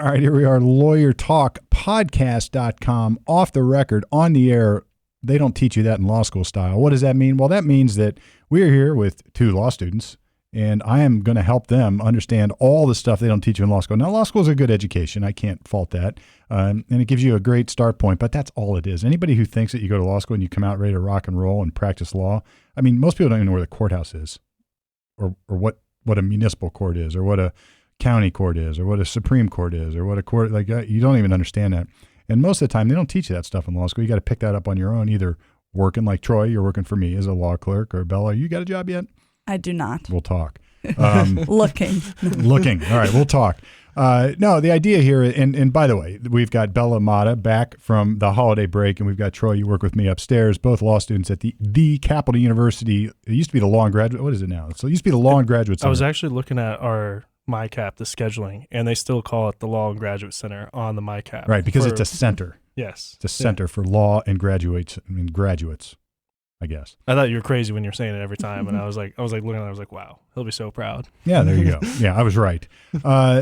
All right, here we are, lawyertalkpodcast.com, off the record, on the air. They don't teach you that in law school style. What does that mean? Well, that means that we're here with two law students, and I am going to help them understand all the stuff they don't teach you in law school. Now, law school is a good education. I can't fault that, and it gives you a great start point, but that's all it is. Anybody who thinks that you go to law school and you come out ready to rock and roll and practice law, I mean, most people don't even know where the courthouse is or what a municipal court is or what a county court is or what a Supreme Court is or what a court, like you don't even understand that. And most of the time they don't teach you that stuff in law school. You got to pick that up on your own, either working like Troy, you're working for me as a law clerk, or Bella, you got a job yet? I do not. We'll talk. Looking. All right, we'll talk. No, the idea here, and by the way, we've got Bella Mata back from the holiday break, and we've got Troy, you work with me upstairs, both law students at the Capital University. It used to be the Law and Graduate. What is it now? So it used to be the Law and Graduate Center. I was actually looking at our MyCap, the scheduling, and they still call it the Law and Graduate Center on the MyCap. Right, because it's a center. Yes. It's a center for law and graduates, I guess. I thought you were crazy when you were saying it every time, and I was like looking at it, I was like, wow, he'll be so proud. Yeah, there you go. Yeah, I was right.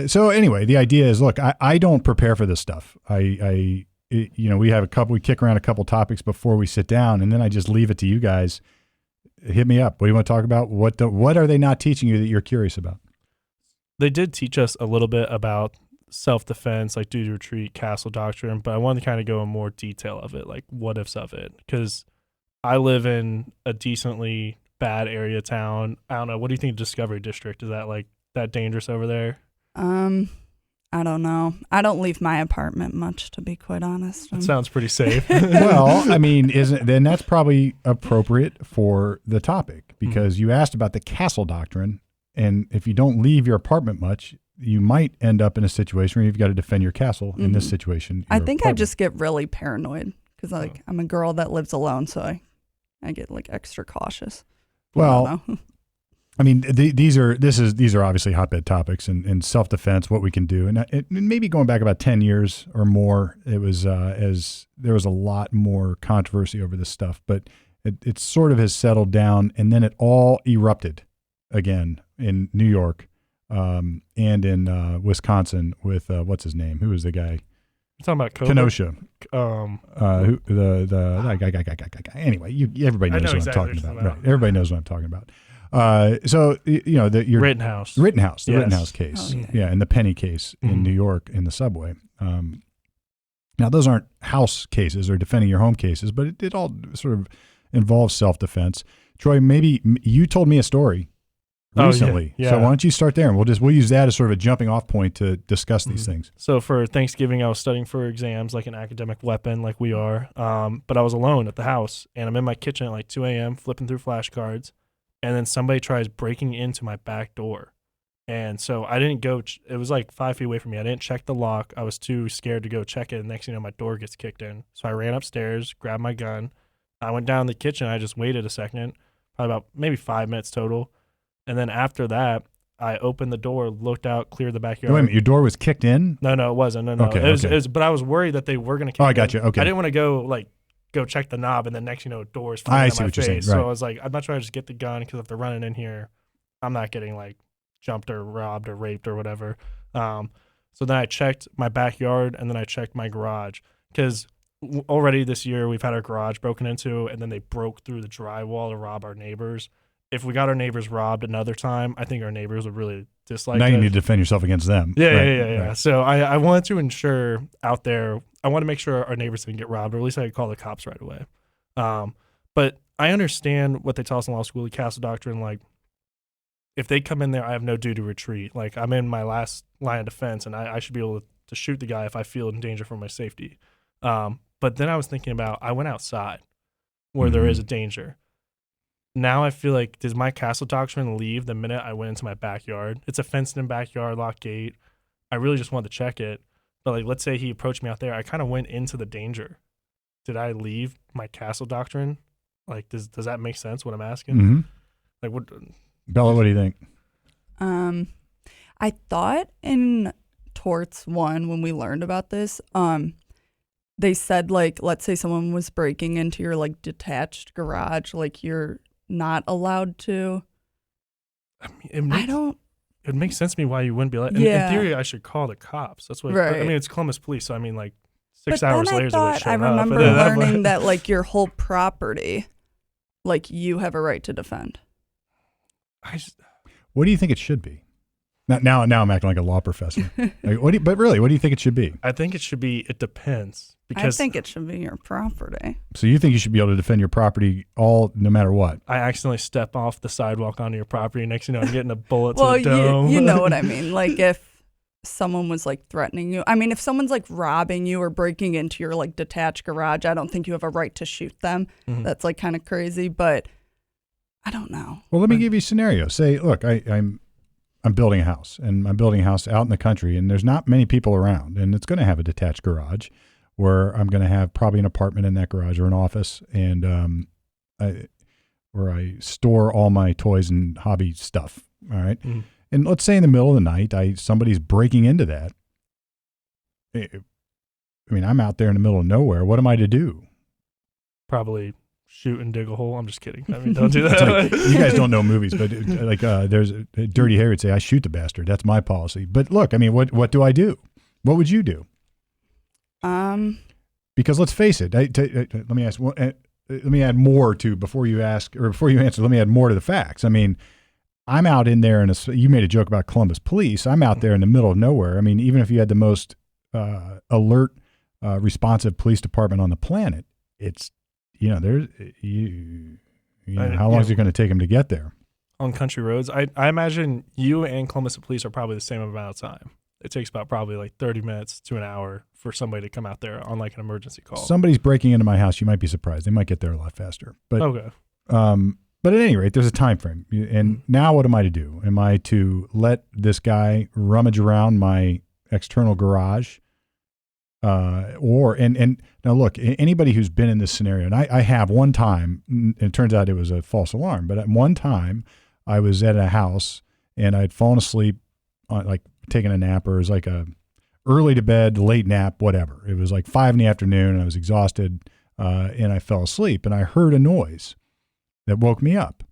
So anyway, the idea is, look, I don't prepare for this stuff. We kick around a couple topics before we sit down, and then I just leave it to you guys. Hit me up. What do you want to talk about? What are they not teaching you that you're curious about? They did teach us a little bit about self-defense, like duty retreat, castle doctrine, but I wanted to kind of go in more detail of it, like what ifs of it, because I live in a decently bad area town. I don't know. What do you think of Discovery District? Is that like that dangerous over there? I don't know. I don't leave my apartment much, to be quite honest. It sounds pretty safe. Well, I mean, then that's probably appropriate for the topic, because you asked about the castle doctrine, and if you don't leave your apartment much, you might end up in a situation where you've got to defend your castle. In this situation, I think I just get really paranoid because I'm a girl that lives alone, so I get like extra cautious. Well, I mean, these are obviously hotbed topics, and self-defense, what we can do, and maybe going back about 10 years or more, it was as there was a lot more controversy over this stuff, but it sort of has settled down, and then it all erupted again in New York and in Wisconsin with what's his name? Who was the guy? You're talking about COVID? Kenosha. That guy. Anyway, everybody knows what I'm talking about. Right. Everybody knows what I'm talking about. So your Rittenhouse, the Rittenhouse case, and the Penny case in New York in the subway. Now those aren't house cases or defending your home cases, but it all sort of involves self-defense. Troy, maybe you told me a story recently. Yeah. So why don't you start there, and we'll use that as sort of a jumping off point to discuss these things. So for Thanksgiving, I was studying for exams, like an academic weapon, like we are. But I was alone at the house, and I'm in my kitchen at like 2 a.m. flipping through flashcards, and then somebody tries breaking into my back door. And so I didn't go. It was like 5 feet away from me. I didn't check the lock. I was too scared to go check it. And next thing you know, my door gets kicked in. So I ran upstairs, grabbed my gun. I went down the kitchen. I just waited a second, probably about maybe 5 minutes total. And then after that, I opened the door, looked out, cleared the backyard. Wait a minute, your door was kicked in? No, it wasn't. No. Okay, it was, but I was worried that they were going to kick I got you. Okay. I didn't want to go check the knob, and then next doors flying in my face. Right. So I was like, I'd much rather just get the gun, because if they're running in here, I'm not getting like jumped or robbed or raped or whatever. So then I checked my backyard, and then I checked my garage, because already this year we've had our garage broken into, and then they broke through the drywall to rob our neighbors. If we got our neighbors robbed another time, I think our neighbors would really dislike Now us. you need to defend yourself against them. Yeah. Right. So I wanted to ensure out there, I want to make sure our neighbors didn't get robbed, or at least I could call the cops right away. But I understand what they tell us in law school, the castle doctrine, like, if they come in there, I have no duty to retreat. Like, I'm in my last line of defense, and I should be able to shoot the guy if I feel in danger for my safety. But then I was thinking about, I went outside where there is a danger. Now I feel like, does my castle doctrine leave the minute I went into my backyard? It's a fenced-in backyard, locked gate. I really just wanted to check it. But, like, let's say he approached me out there. I kind of went into the danger. Did I leave my castle doctrine? Like, does that make sense, what I'm asking? Mm-hmm. Like, what... Bella, what do you think? I thought in torts 1, when we learned about this, they said, like, let's say someone was breaking into your, like, detached garage, like, you're not allowed to. I mean, I don't it makes sense to me why you wouldn't be like. In theory, I should call the cops. That's what. Right. I mean, it's Columbus Police, so I mean, like 6 but hours then later, I remember learning that like your whole property, like you have a right to defend. What do you think it should be? Now I'm acting like a law professor. Like, but really, what do you think it should be? I think it should be. It depends. Because I think it should be your property. So you think you should be able to defend your property no matter what? I accidentally step off the sidewalk onto your property. Next thing you know, I'm getting a bullet to the dome. You know what I mean. Like if someone was like threatening you. I mean, if someone's like robbing you or breaking into your like detached garage, I don't think you have a right to shoot them. Mm-hmm. That's like kind of crazy, but I don't know. Well, let me give you a scenario. Say, look, I'm building a house, and I'm building a house out in the country, and there's not many people around, and it's going to have a detached garage where I'm going to have probably an apartment in that garage or an office, and where I store all my toys and hobby stuff. All right. Mm-hmm. And let's say in the middle of the night, somebody's breaking into that. I mean, I'm out there in the middle of nowhere. What am I to do? Probably shoot and dig a hole. I'm just kidding. I mean, don't do that. Like, you guys don't know movies, but there's Dirty Harry would say, I shoot the bastard. That's my policy. But look, I mean, what do I do? What would you do? Because let's face it. Let me ask. Let me add more to before you answer. Let me add more to the facts. I mean, I'm out in there, you made a joke about Columbus Police. I'm out there in the middle of nowhere. I mean, even if you had the most alert, responsive police department on the planet, it's how long is it going to take them to get there? On country roads, I imagine you and Columbus Police are probably the same amount of time. It takes about probably like 30 minutes to an hour for somebody to come out there on like an emergency call. Somebody's breaking into my house. You might be surprised. They might get there a lot faster. But okay. But at any rate, there's a time frame. And now what am I to do? Am I to let this guy rummage around my external garage? And now look, anybody who's been in this scenario, and I have one time, and it turns out it was a false alarm, but at one time I was at a house and I'd fallen asleep on like taking a nap, or it was like a early to bed, late nap, whatever. It was like 5 PM and I was exhausted, and I fell asleep and I heard a noise that woke me up.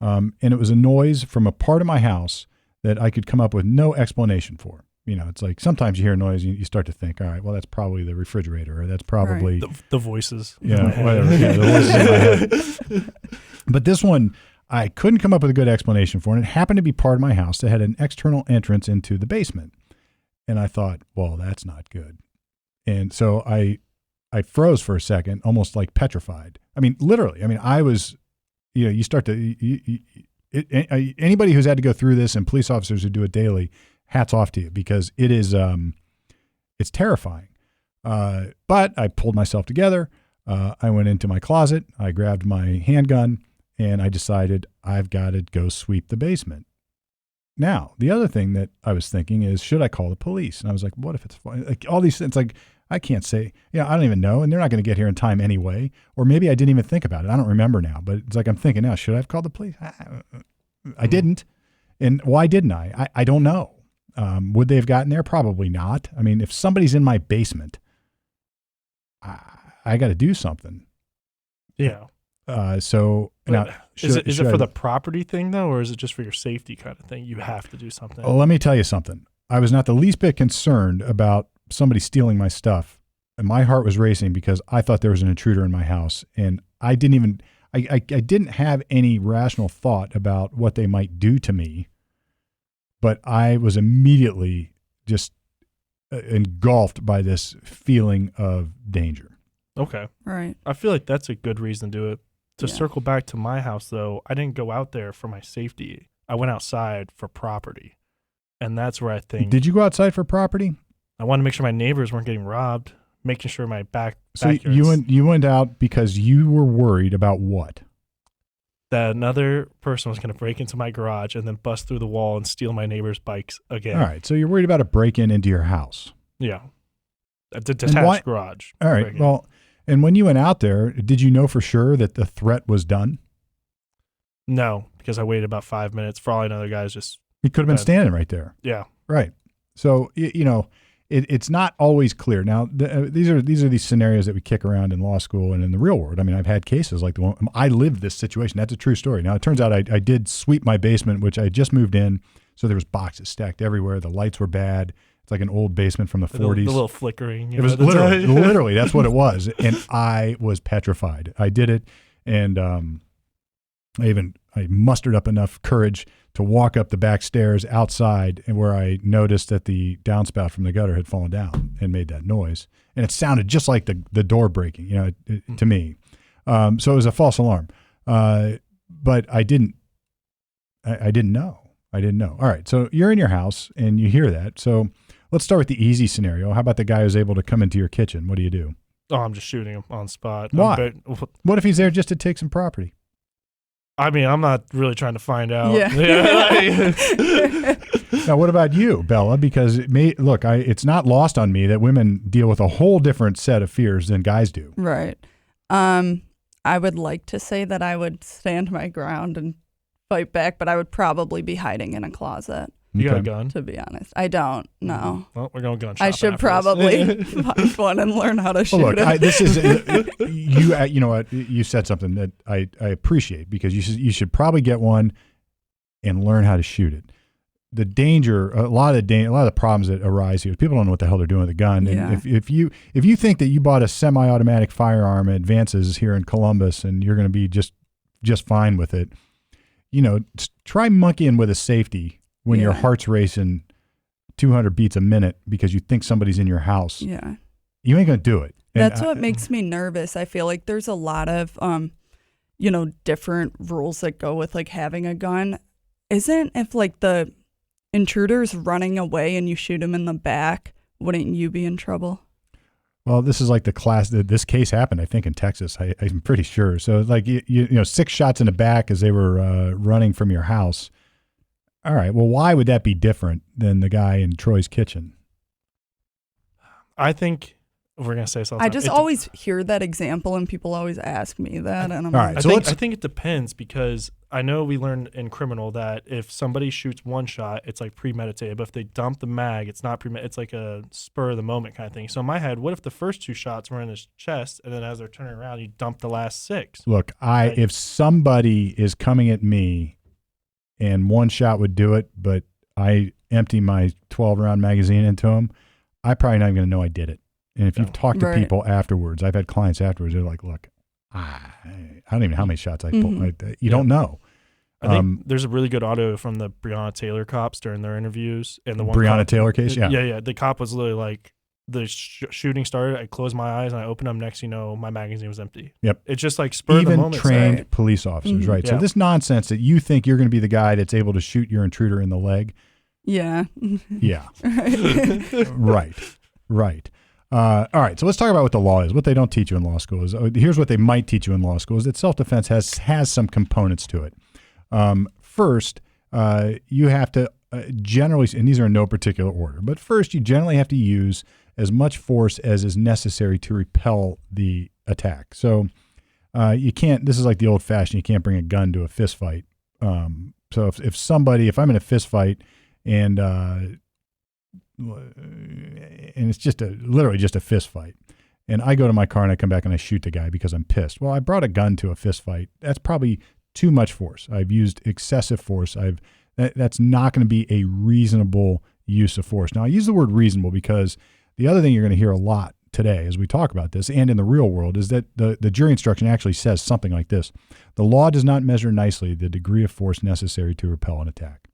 And it was a noise from a part of my house that I could come up with no explanation for. You know, it's like sometimes you hear a noise and you start to think, all right, well, that's probably the refrigerator, or that's probably the voices. Yeah, whatever. Yeah, the voices in my head. But this one, I couldn't come up with a good explanation for, and it happened to be part of my house that had an external entrance into the basement. And I thought, well, that's not good. And so I froze for a second, almost like petrified. I mean, literally. I mean, I was, you start to, anybody who's had to go through this, and police officers who do it daily, hats off to you, because it is, it's terrifying. But I pulled myself together. I went into my closet. I grabbed my handgun, and I decided I've got to go sweep the basement. Now, the other thing that I was thinking is, should I call the police? And I was like, what if it's like all these things? Like, I can't say, I don't even know, and they're not going to get here in time anyway. Or maybe I didn't even think about it. I don't remember now, but it's like I'm thinking now, should I have called the police? I didn't. And why didn't I? I don't know. Would they have gotten there? Probably not. I mean, if somebody's in my basement, I got to do something. Yeah. So now, is it for the property thing though, or is it just for your safety kind of thing? You have to do something. Well, let me tell you something. I was not the least bit concerned about somebody stealing my stuff, and my heart was racing because I thought there was an intruder in my house, and I didn't have any rational thought about what they might do to me. But I was immediately just engulfed by this feeling of danger. Okay. Right. I feel like that's a good reason to do it. To circle back to my house, though, I didn't go out there for my safety. I went outside for property. And that's where I think... Did you go outside for property? I wanted to make sure my neighbors weren't getting robbed, making sure my backyard... So you went out because you were worried about what? That another person was going to break into my garage and then bust through the wall and steal my neighbor's bikes again. All right, so you're worried about a break-in into your house. Yeah. A detached garage. All right, well, and when you went out there, did you know for sure that the threat was done? No, because I waited about 5 minutes. For all I know, the guy's just... He could have been standing right there. Yeah. Right. So, it's not always clear. Now, these are these scenarios that we kick around in law school and in the real world. I mean, I've had cases like the one, I lived this situation. That's a true story. Now, it turns out I did sweep my basement, which I just moved in. So there was boxes stacked everywhere. The lights were bad. It's like an old basement from the 40s. The little flickering. It was literally, that's what it was. And I was petrified. I did it. And I mustered up enough courage to walk up the back stairs outside, and where I noticed that the downspout from the gutter had fallen down and made that noise. And it sounded just like the door breaking, to me. So it was a false alarm. But I didn't know. I didn't know. All right. So you're in your house and you hear that. So let's start with the easy scenario. How about the guy who's able to come into your kitchen? What do you do? Oh, I'm just shooting him on spot. Why? What if he's there just to take some property? I mean, I'm not really trying to find out. Yeah. Now, what about you, Bella? Because it's not lost on me that women deal with a whole different set of fears than guys do. Right. I would like to say that I would stand my ground and fight back, but I would probably be hiding in a closet. You got a gun? To be honest, I don't. No. Well, we're going gun shopping. I should probably find one and learn how to shoot it. This is you know what, you said something that I appreciate, because you should probably get one and learn how to shoot it. The danger, a lot of the problems that arise here, people don't know what the hell they're doing with a gun. Yeah. And if you think that you bought a semi-automatic firearm at Vance's here in Columbus and you're going to be just fine with it, try monkeying with a safety when your heart's racing 200 beats a minute because you think somebody's in your house. Yeah. You ain't going to do it. That's what makes me nervous. I feel like there's a lot of, different rules that go with like having a gun. Isn't if like the intruder's running away and you shoot him in the back, wouldn't you be in trouble? Well, this is like this case happened, I think, in Texas. I'm pretty sure. So like, 6 shots in the back as they were running from your house. All right. Well, why would that be different than the guy in Troy's kitchen? I think we're going to say something. I just always hear that example and people always ask me that. And I'm right, I think it depends, because I know we learned in criminal that if somebody shoots one shot, it's like premeditated. But if they dump the mag, it's not premeditated. It's like a spur of the moment kind of thing. So in my head, what if the first 2 shots were in his chest, and then as they're turning around, you dump the last 6? Look, if somebody is coming at me and 1 shot would do it, but I empty my 12-round magazine into him, I probably not even going to know I did it. And if you've talked to people afterwards, I've had clients afterwards, they're like, look, I don't even know how many shots I pulled. You don't know. I think there's a really good audio from the Breonna Taylor cops during their interviews. And the one Breonna Taylor case, yeah. Yeah. The cop was literally like, the shooting started, I closed my eyes and I opened them. Next, my magazine was empty. Yep. It's just like spur of the moment. Even trained police officers, right? Yeah. So this nonsense that you think you're going to be the guy that's able to shoot your intruder in the leg. Yeah. Yeah. Right. All right. So let's talk about what the law is. What they don't teach you in law school is, here's what they might teach you in law school, is that self-defense has some components to it. First, you have to generally, and these are in no particular order, but first you generally have to use as much force as is necessary to repel the attack. So you can't, this is like the old fashioned, you can't bring a gun to a fist fight. So if I'm in a fist fight and it's just literally just a fist fight, and I go to my car and I come back and I shoot the guy because I'm pissed. Well, I brought a gun to a fist fight. That's probably too much force. I've used excessive force. That's not going to be a reasonable use of force. Now, I use the word reasonable because the other thing you're going to hear a lot today as we talk about this and in the real world is that the jury instruction actually says something like this: the law does not measure nicely the degree of force necessary to repel an attack.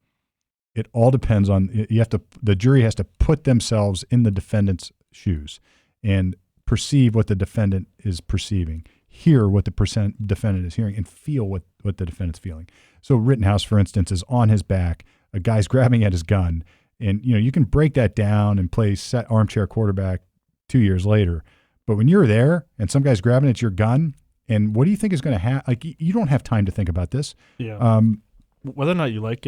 It all depends on, the jury has to put themselves in the defendant's shoes and perceive what the defendant is perceiving, hear what the defendant is hearing, and feel what the defendant's feeling. So Rittenhouse, for instance, is on his back, a guy's grabbing at his gun, and you can break that down and play set armchair quarterback 2 years later. But when you're there and some guy's grabbing at your gun, and what do you think is going to happen? Like, you don't have time to think about this. Yeah. Whether or not you like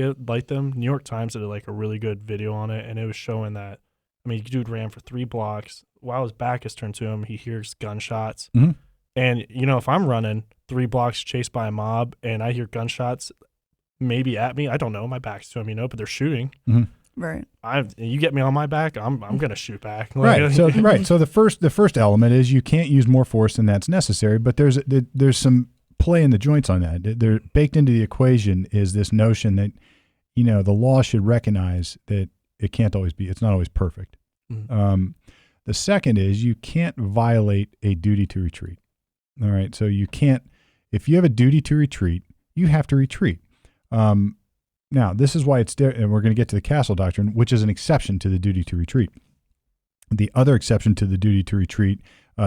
them, New York Times did like a really good video on it, and it was showing that, dude ran for 3 blocks. While his back is turned to him, he hears gunshots. Mm-hmm. And, if I'm running 3 blocks chased by a mob and I hear gunshots maybe at me, I don't know, my back's to him, but they're shooting. Mm-hmm. Right. You get me on my back, I'm going to shoot back. Right. So the first element is you can't use more force than that's necessary, but there's some play in the joints on that. They're baked into the equation is this notion that the law should recognize that it's not always perfect. Mm-hmm. The second is you can't violate a duty to retreat. All right. So you can't, if you have a duty to retreat, you have to retreat. Now, this is why it's there, and we're going to get to the castle doctrine, which is an exception to the duty to retreat. The other exception to the duty to retreat,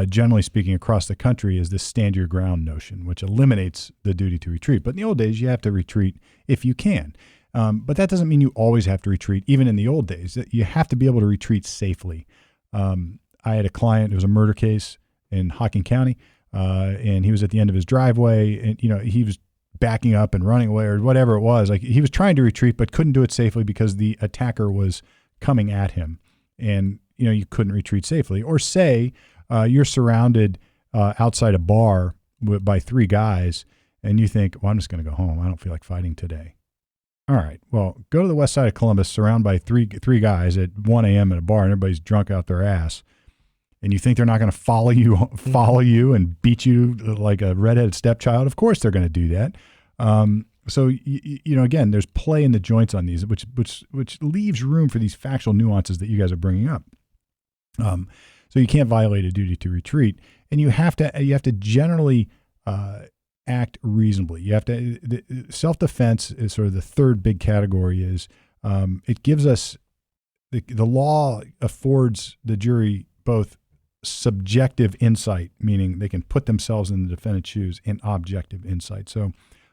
generally speaking, across the country, is this stand your ground notion, which eliminates the duty to retreat. But in the old days, you have to retreat if you can. But that doesn't mean you always have to retreat. Even in the old days, you have to be able to retreat safely. I had a client, it was a murder case in Hocking County, and he was at the end of his driveway, and he was backing up and running away or whatever it was. Like, he was trying to retreat but couldn't do it safely because the attacker was coming at him, and you couldn't retreat safely. Or say you're surrounded outside a bar by 3 guys, and you think, well, I'm just going to go home. I don't feel like fighting today. All right, well, go to the west side of Columbus, surrounded by three guys at 1 a.m. at a bar, and everybody's drunk out their ass, and you think they're not going to follow you and beat you like a redheaded stepchild. Of course they're going to do that. So again, there's play in the joints on these, which leaves room for these factual nuances that you guys are bringing up. So you can't violate a duty to retreat, and you have to generally act reasonably. You have to. Self-defense is sort of the third big category. Is it gives us the law affords the jury both subjective insight, meaning they can put themselves in the defendant's shoes, and objective insight. So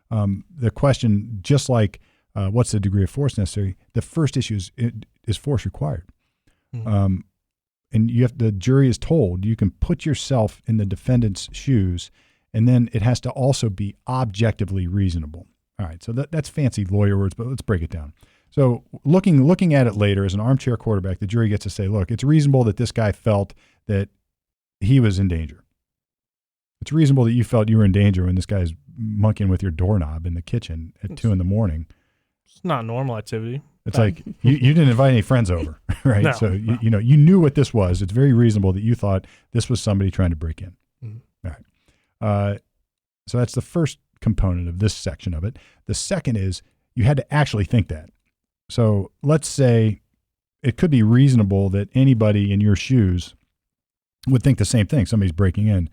the question, just like what's the degree of force necessary, the first issue is force required. Mm-hmm. And the jury is told you can put yourself in the defendant's shoes, and then it has to also be objectively reasonable. All right, so that's fancy lawyer words, but let's break it down. So looking at it later as an armchair quarterback, the jury gets to say, look, it's reasonable that this guy felt that he was in danger. It's reasonable that you felt you were in danger when this guy's monkeying with your doorknob in the kitchen at 2 a.m. It's not normal activity. It's like you didn't invite any friends over, right? No, so no. You knew what this was. It's very reasonable that you thought this was somebody trying to break in. Mm-hmm. All right. So that's the first component of this section of it. The second is you had to actually think that. So let's say it could be reasonable that anybody in your shoes would think the same thing. Somebody's breaking in.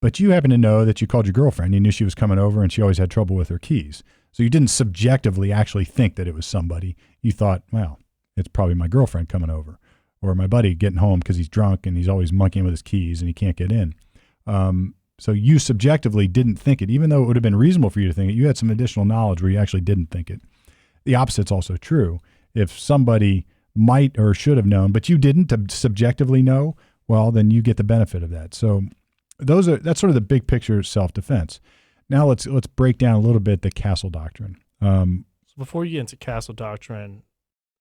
But you happen to know that you called your girlfriend. You knew she was coming over and she always had trouble with her keys. So you didn't subjectively actually think that it was somebody. You thought, well, it's probably my girlfriend coming over or my buddy getting home because he's drunk and he's always monkeying with his keys and he can't get in. So you subjectively didn't think it, even though it would have been reasonable for you to think it. You had some additional knowledge where you actually didn't think it. The opposite's also true. If somebody might or should have known, but you didn't subjectively know, well, then you get the benefit of that. So that's sort of the big picture self-defense. Now let's break down a little bit the castle doctrine. So before you get into castle doctrine,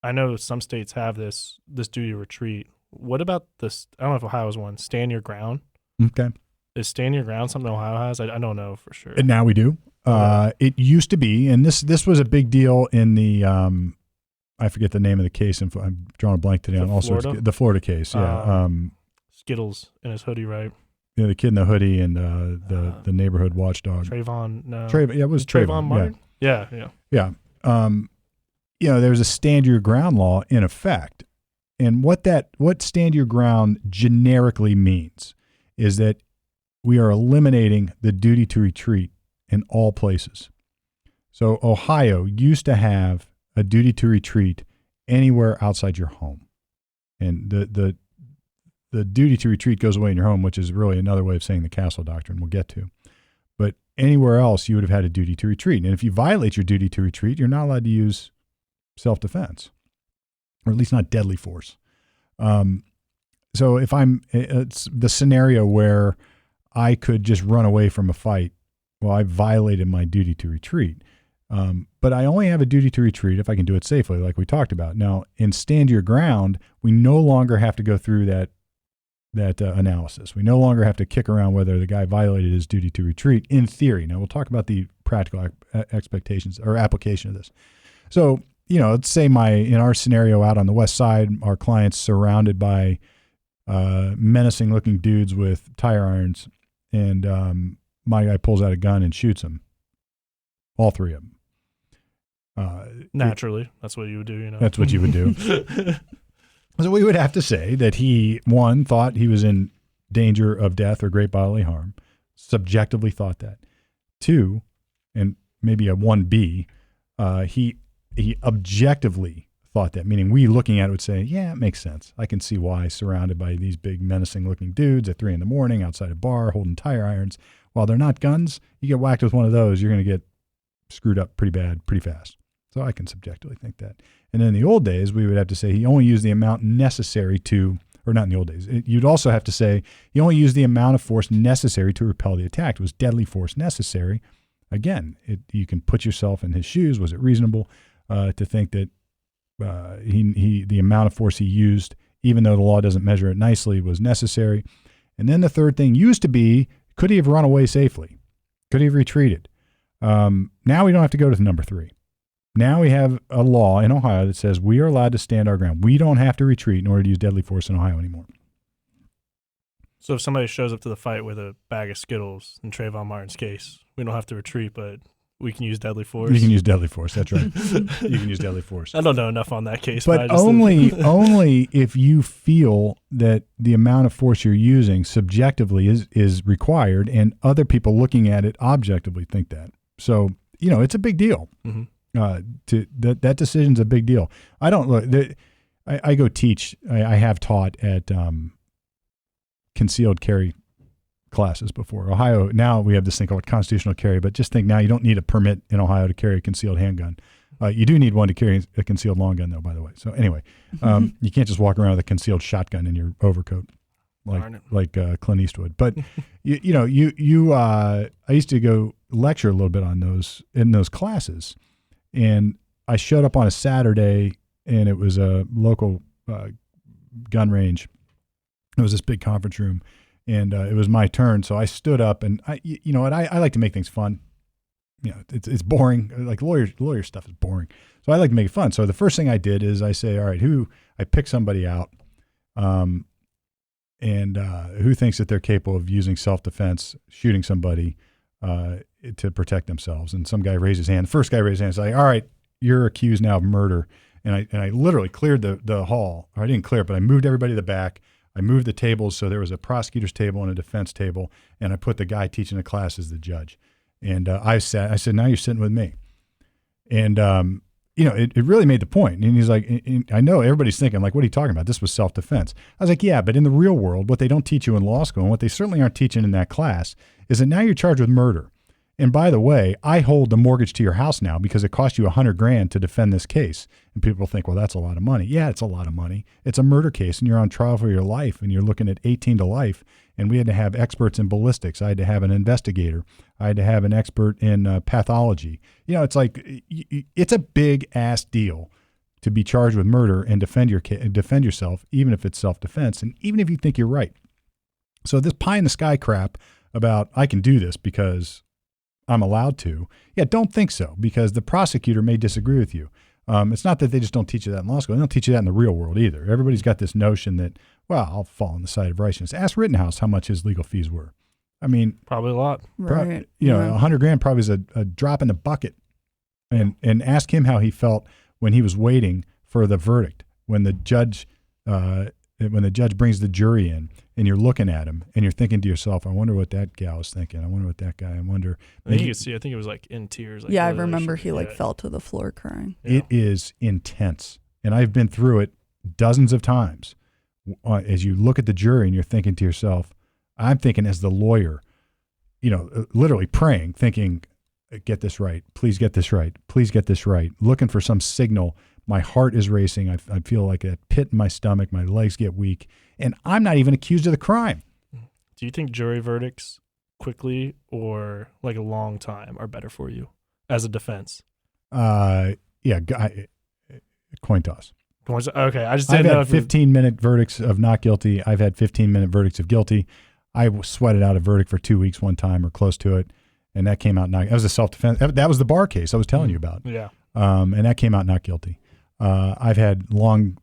I know some states have this duty to retreat. What about this? I don't know if Ohio has one. Stand your ground. Okay. Is stand your ground something Ohio has? I don't know for sure. And now we do. It used to be, and this was a big deal in the I forget the name of the case. And I'm drawing a blank today on all sorts. The Florida case. Yeah. Skittles in his hoodie, right? Yeah, the kid in the hoodie and the neighborhood watchdog. Trayvon, no. Yeah, it was Trayvon Martin? Yeah. Yeah. There's a stand your ground law in effect. And what stand your ground generically means is that we are eliminating the duty to retreat in all places. So Ohio used to have a duty to retreat anywhere outside your home. And the duty to retreat goes away in your home, which is really another way of saying the castle doctrine we'll get to. But anywhere else, you would have had a duty to retreat. And if you violate your duty to retreat, you're not allowed to use self-defense, or at least not deadly force. So if it's the scenario where I could just run away from a fight, well, I violated my duty to retreat. But I only have a duty to retreat if I can do it safely, like we talked about. Now, in stand your ground, we no longer have to go through that analysis. We no longer have to kick around whether the guy violated his duty to retreat in theory. Now, we'll talk about the practical expectations or application of this. So, let's say in our scenario out on the west side, our client's surrounded by menacing looking dudes with tire irons, and my guy pulls out a gun and shoots him. All 3 of them. Naturally, that's what you would do. That's what you would do. So we would have to say that he, one, thought he was in danger of death or great bodily harm, subjectively thought that. Two, and maybe a 1B, he objectively thought that, meaning we looking at it would say, yeah, it makes sense. I can see why, surrounded by these big menacing looking dudes at 3 a.m. outside a bar holding tire irons. While they're not guns, you get whacked with one of those, you're going to get screwed up pretty bad, pretty fast. So I can subjectively think that. And in the old days, we would have to say he only used the amount necessary to, or not in the old days, you'd also have to say he only used the amount of force necessary to repel the attack. It was deadly force necessary. Again, you can put yourself in his shoes. Was it reasonable to think that the amount of force he used, even though the law doesn't measure it nicely, was necessary? And then the third thing used to be, could he have run away safely? Could he have retreated? Now we don't have to go to number 3. Now we have a law in Ohio that says we are allowed to stand our ground. We don't have to retreat in order to use deadly force in Ohio anymore. So if somebody shows up to the fight with a bag of Skittles in Trayvon Martin's case, we don't have to retreat, but we can use deadly force. You can use deadly force. That's right. You can use deadly forse. I don't know enough on that case. But only if you feel that the amount of force you're using subjectively is required and other people looking at it objectively think that. So, it's a big deal. Mm-hmm. That decision's a big deal. I don't look. I go teach. I have taught at concealed carry classes before. Ohio, now we have this thing called constitutional carry, but just think now you don't need a permit in Ohio to carry a concealed handgun. You do need one to carry a concealed long gun, though, by the way. So anyway, you can't just walk around with a concealed shotgun in your overcoat like Clint Eastwood. But I used to go lecture a little bit on those in those classes. And I showed up on a Saturday, and it was a local gun range. It was this big conference room, and it was my turn. So I stood up, and I like to make things fun. It's boring. Like lawyer stuff is boring. So I like to make it fun. So the first thing I did is I say, all right, I pick somebody out, and who thinks that they're capable of using self-defense, shooting somebody to protect themselves. And some guy raised his hand. The first guy raised his hand and said, all right, you're accused now of murder. And I literally cleared the hall. Or I didn't clear it, but I moved everybody to the back. I moved the tables so there was a prosecutor's table and a defense table, and I put the guy teaching the class as the judge. And I said, now you're sitting with me. And, it really made the point. And he's like, I know everybody's thinking, like, what are you talking about? This was self-defense. I was like, yeah, but in the real world, what they don't teach you in law school and what they certainly aren't teaching in that class is that now you're charged with murder. And by the way, I hold the mortgage to your house now because it cost you $100,000 to defend this case. And people think, well, that's a lot of money. Yeah, it's a lot of money. It's a murder case, and you're on trial for your life, and you're looking at 18 to life. And we had to have experts in ballistics. I had to have an investigator. I had to have an expert in pathology. It's like it's a big ass deal to be charged with murder and defend yourself, even if it's self-defense, and even if you think you're right. So this pie in the sky crap about I can do this because I'm allowed to. Yeah, don't think so, because the prosecutor may disagree with you. It's not that they just don't teach you that in law school. They don't teach you that in the real world either. Everybody's got this notion that, well, I'll fall on the side of righteousness. Ask Rittenhouse how much his legal fees were. I mean, probably a lot. Right. $100,000 probably is a drop in the bucket. And ask him how he felt when he was waiting for the verdict, when the judge brings the jury in and you're looking at him and you're thinking to yourself, I wonder what that gal is thinking. I wonder what that guy, I wonder. I think you could see, I think it was like in tears. Like, yeah, I remember he fell to the floor crying. It is intense. And I've been through it dozens of times. As you look at the jury and you're thinking to yourself, I'm thinking as the lawyer, literally praying, thinking, get this right. Please get this right. Please get this right. Looking for some signal. My heart is racing. I feel like a pit in my stomach. My legs get weak. And I'm not even accused of the crime. Do you think jury verdicts quickly or like a long time are better for you as a defense? Yeah, coin toss. Okay, I just didn't know. I've had 15-minute verdicts of not guilty. I've had 15-minute verdicts of guilty. I sweated out a verdict for 2 weeks one time or close to it, and that came out not. That was a self-defense. That was the bar case I was telling you about. Yeah. And that came out not guilty. I've had long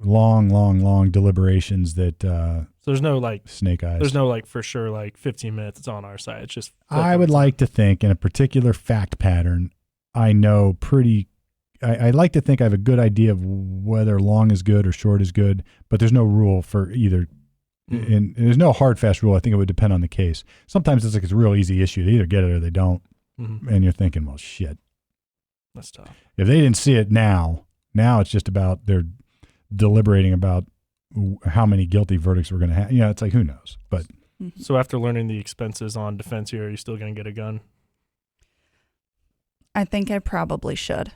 deliberations that. So there's no like snake eyes. There's no like for sure like 15 minutes. It's on our side. It's just. I would like to think in a particular fact pattern, I know pretty. I like to think I have a good idea of whether long is good or short is good, but there's no rule for either. And there's no hard, fast rule. I think it would depend on the case. Sometimes it's a real easy issue. They either get it or they don't. And you're thinking, well, shit. That's tough. If they didn't see it now it's just about they're deliberating about how many guilty verdicts we're going to have. It's like, who knows? But so after learning the expenses on defense here, are you still going to get a gun? I think I probably should.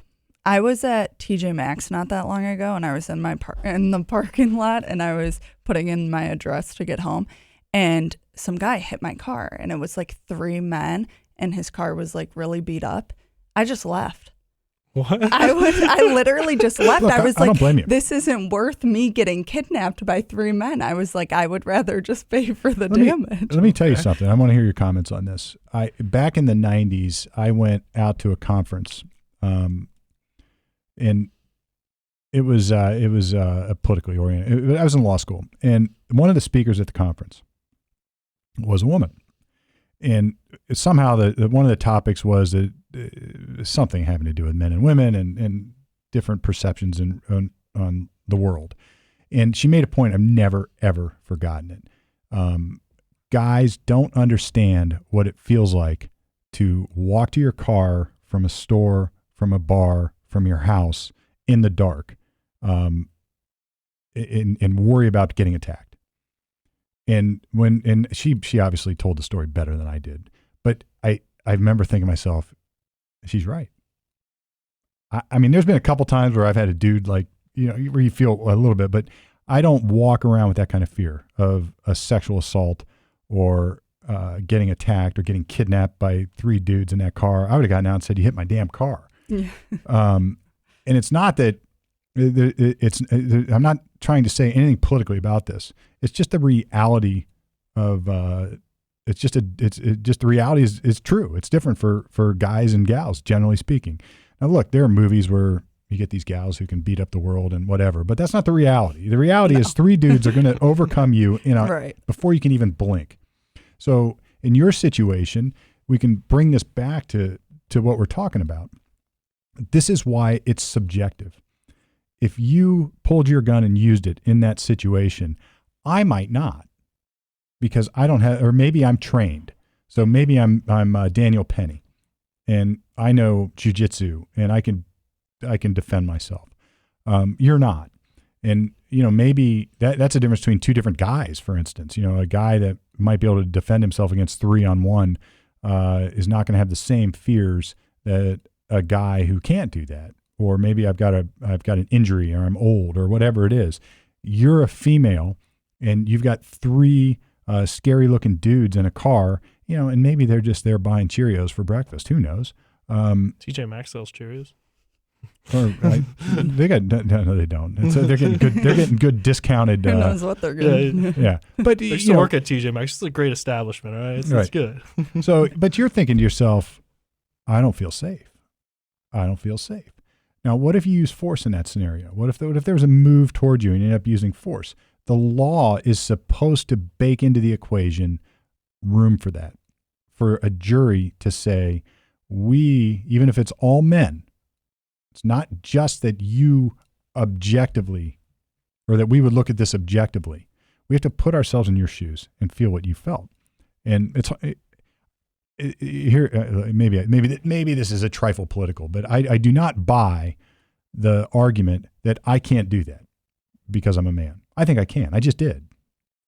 I was at TJ Maxx not that long ago, and I was in the parking lot, and I was putting in my address to get home, and some guy hit my car, and it was like 3 men, and his car was like really beat up. I just left. What? I literally just left. Look, I was I don't blame you. this isn't worth me getting kidnapped by 3 men. I was like, I would rather just pay for the damage. Let me tell you something. I want to hear your comments on this. Back in the 90s, I went out to a conference, and it was politically oriented. I was in law school, and one of the speakers at the conference was a woman. And somehow one of the topics was that something having to do with men and women and different perceptions on the world. And she made a point. I've never, ever forgotten it. Guys don't understand what it feels like to walk to your car from a store, from a bar, from your house in the dark, and worry about getting attacked. And she obviously told the story better than I did, but I remember thinking to myself, she's right. I mean, there's been a couple times where I've had a dude where you feel a little bit, but I don't walk around with that kind of fear of a sexual assault or getting attacked or getting kidnapped by 3 dudes in that car. I would have gotten out and said, "You hit my damn car." Yeah. And it's not that I'm not trying to say anything politically about this. It's just the reality of it's just the reality is true. It's different for guys and gals, generally speaking. Now, look, there are movies where you get these gals who can beat up the world and whatever, but that's not the reality. The reality is 3 dudes are going to overcome you before you can even blink. So in your situation, we can bring this back to what we're talking about. This is why it's subjective. If you pulled your gun and used it in that situation, I might not, because I don't have, or maybe I'm trained. So maybe I'm Daniel Penny, and I know jujitsu, and I can defend myself. You're not, and maybe that's a difference between 2 different guys. For instance, a guy that might be able to defend himself against 3-on-1 is not going to have the same fears that a guy who can't do that. Or maybe I've got an injury, or I'm old, or whatever it is. You're a female, and you've got 3 scary-looking dudes in a car, and maybe they're just there buying Cheerios for breakfast. Who knows? TJ Maxx sells Cheerios. Or they got no, they don't. They're getting good. They're getting good discounted. Who knows what they're getting? Yeah, but they still work at TJ Maxx. It's a great establishment, right? It's good. So, but you're thinking to yourself, I don't feel safe. I don't feel safe. Now, what if you use force in that scenario? What if there was a move toward you and you end up using force? The law is supposed to bake into the equation room for that, for a jury to say, even if it's all men, it's not just that you objectively, or that we would look at this objectively. We have to put ourselves in your shoes and feel what you felt. And maybe this is a trifle political, but I do not buy the argument that I can't do that because I'm a man. I think I can. I just did.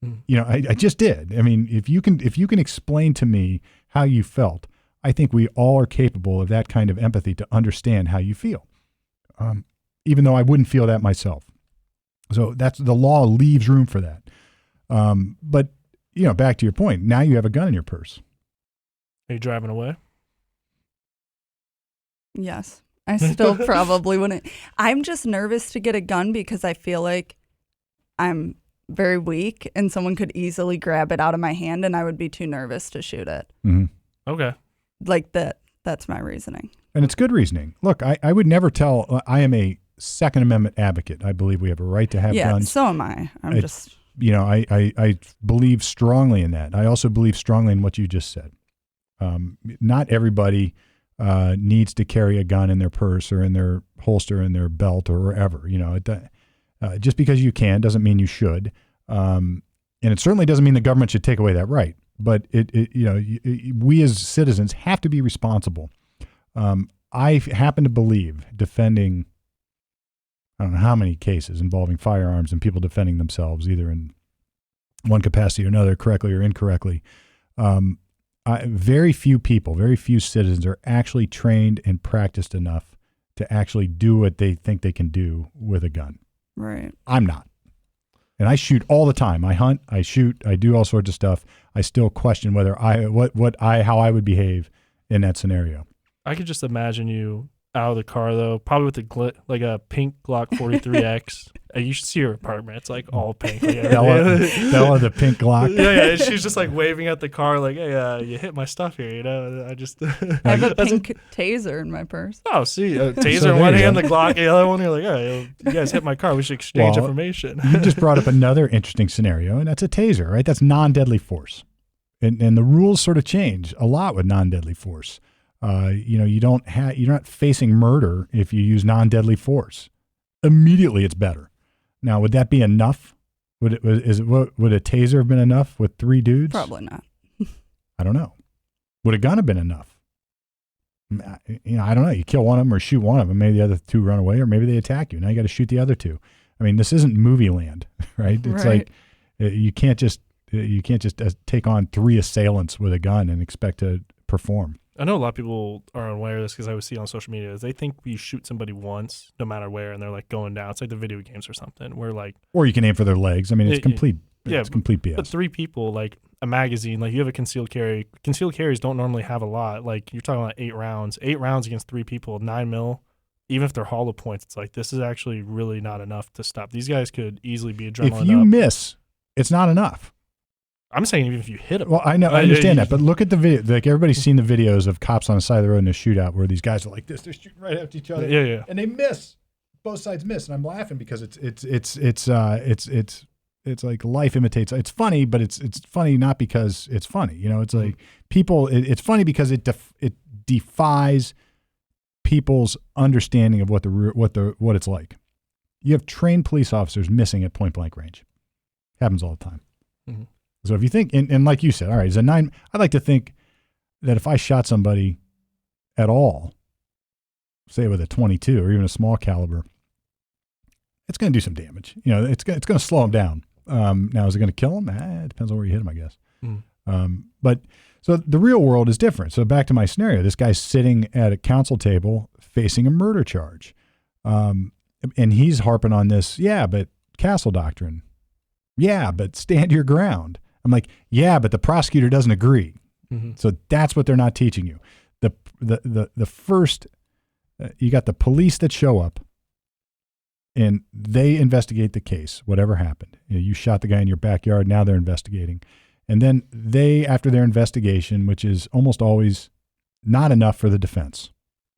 I just did. I mean, if you can explain to me how you felt, I think we all are capable of that kind of empathy to understand how you feel, even though I wouldn't feel that myself. So the law leaves room for that. But back to your point, now you have a gun in your purse. Are you driving away? Yes. I still probably wouldn't. I'm just nervous to get a gun because I feel like I'm very weak and someone could easily grab it out of my hand and I would be too nervous to shoot it. Mm-hmm. Okay. Like that's my reasoning. And it's good reasoning. Look, I would never tell, I am a Second Amendment advocate. I believe we have a right to have guns. Yeah, so am I. I believe strongly in that. I also believe strongly in what you just said. Not everybody needs to carry a gun in their purse or in their holster, in their belt, or wherever. Just because you can doesn't mean you should, and it certainly doesn't mean the government should take away that right. But we as citizens have to be responsible. I happen to believe defending, I don't know how many cases involving firearms and people defending themselves, either in one capacity or another, correctly or incorrectly. Very few people, very few citizens are actually trained and practiced enough to actually do what they think they can do with a gun. Right. I'm not. And I shoot all the time. I hunt, I shoot, I do all sorts of stuff. I still question whether how I would behave in that scenario. I could just imagine you out of the car though, probably with like a pink Glock 43X. You should see her apartment. It's like all pink. Like, Bella, the pink Glock. Yeah. She's just like waving at the car, like, "Hey, you hit my stuff here." I just. I have a pink taser in my purse. Oh, see, taser in one hand, the Glock in the other one. You're like, "Oh, you guys hit my car. We should exchange information." You just brought up another interesting scenario, and that's a taser, right? That's non-deadly force, and the rules sort of change a lot with non-deadly force. You're not facing murder if you use non-deadly force. Immediately, it's better. Now, would that be enough? Would a taser have been enough with 3 dudes? Probably not. I don't know. Would a gun have been enough? I don't know. You kill one of them or shoot one of them. Maybe the other 2 run away, or maybe they attack you. Now you got to shoot the other 2. I mean, this isn't movie land, right? It's like you can't just take on 3 assailants with a gun and expect to perform. I know a lot of people are unaware of this because I would see on social media is they think you shoot somebody once, no matter where, and they're like going down. It's like the video games or something. Where like, or you can aim for their legs. I mean, it's complete. Yeah, it's complete BS. But 3 people, like a magazine, like you have a concealed carry. Concealed carries don't normally have a lot. Like you're talking about 8 rounds. 8 rounds against 3 people, 9 mil. Even if they're hollow points, it's like this is actually really not enough to stop. These guys could easily be adrenaline. If you up. miss, it's not enough. I'm saying even if you hit them. Well, I know, I understand that, but look at the video. Like everybody's seen the videos of cops on the side of the road in a shootout where these guys are like this. They're shooting right after each other. Yeah. And they miss. Both sides miss, and I'm laughing because it's like life imitates. It's funny, but it's funny not because it's funny. It's like people. It's funny because it defies people's understanding of what it's like. You have trained police officers missing at point blank range. Happens all the time. Mm-hmm. So if you think, and like you said, all right, it's a 9. I'd like to think that if I shot somebody at all, say with a 22 or even a small caliber, it's going to do some damage. It's going to slow them down. Now, is it going to kill them? It depends on where you hit them, I guess. But so the real world is different. So back to my scenario, this guy's sitting at a counsel table facing a murder charge. And he's harping on this, but Castle Doctrine. Yeah, but stand your ground. I'm like, yeah, but the prosecutor doesn't agree. Mm-hmm. So that's what they're not teaching you. The first, you got the police that show up and they investigate the case, whatever happened. You shot the guy in your backyard, now they're investigating. And then after their investigation, which is almost always not enough for the defense,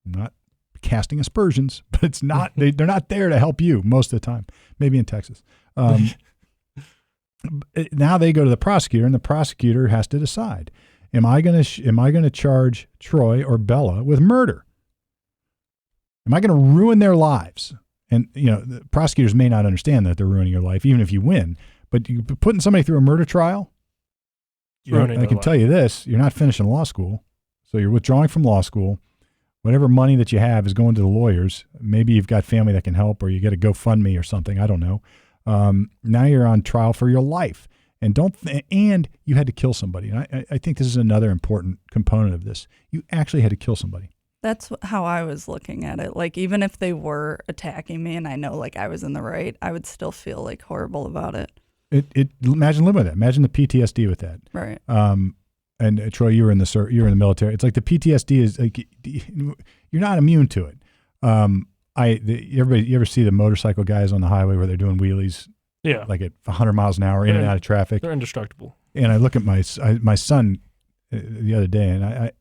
I'm not casting aspersions, but it's not, they're not there to help you most of the time, maybe in Texas. Now they go to the prosecutor, and the prosecutor has to decide: am I going to charge Troy or Bella with murder? Am I going to ruin their lives? And the prosecutors may not understand that they're ruining your life, even if you win. But you putting somebody through a murder trial, I can tell you this: you're not finishing law school, so you're withdrawing from law school. Whatever money that you have is going to the lawyers. Maybe you've got family that can help, or you get a GoFundMe or something. I don't know. Now you're on trial for your life, and you had to kill somebody. And I think this is another important component of this. You actually had to kill somebody. That's how I was looking at it. Like, even if they were attacking me and I know like I was in the right, I would still feel like horrible about it. Imagine living with that. Imagine the PTSD with that. Right. And Troy, you were in the military. It's like the PTSD is like, you're not immune to it. You ever see the motorcycle guys on the highway where they're doing wheelies? Yeah. Like at 100 miles an hour in and out of traffic. They're indestructible. And I look at my son the other day, and I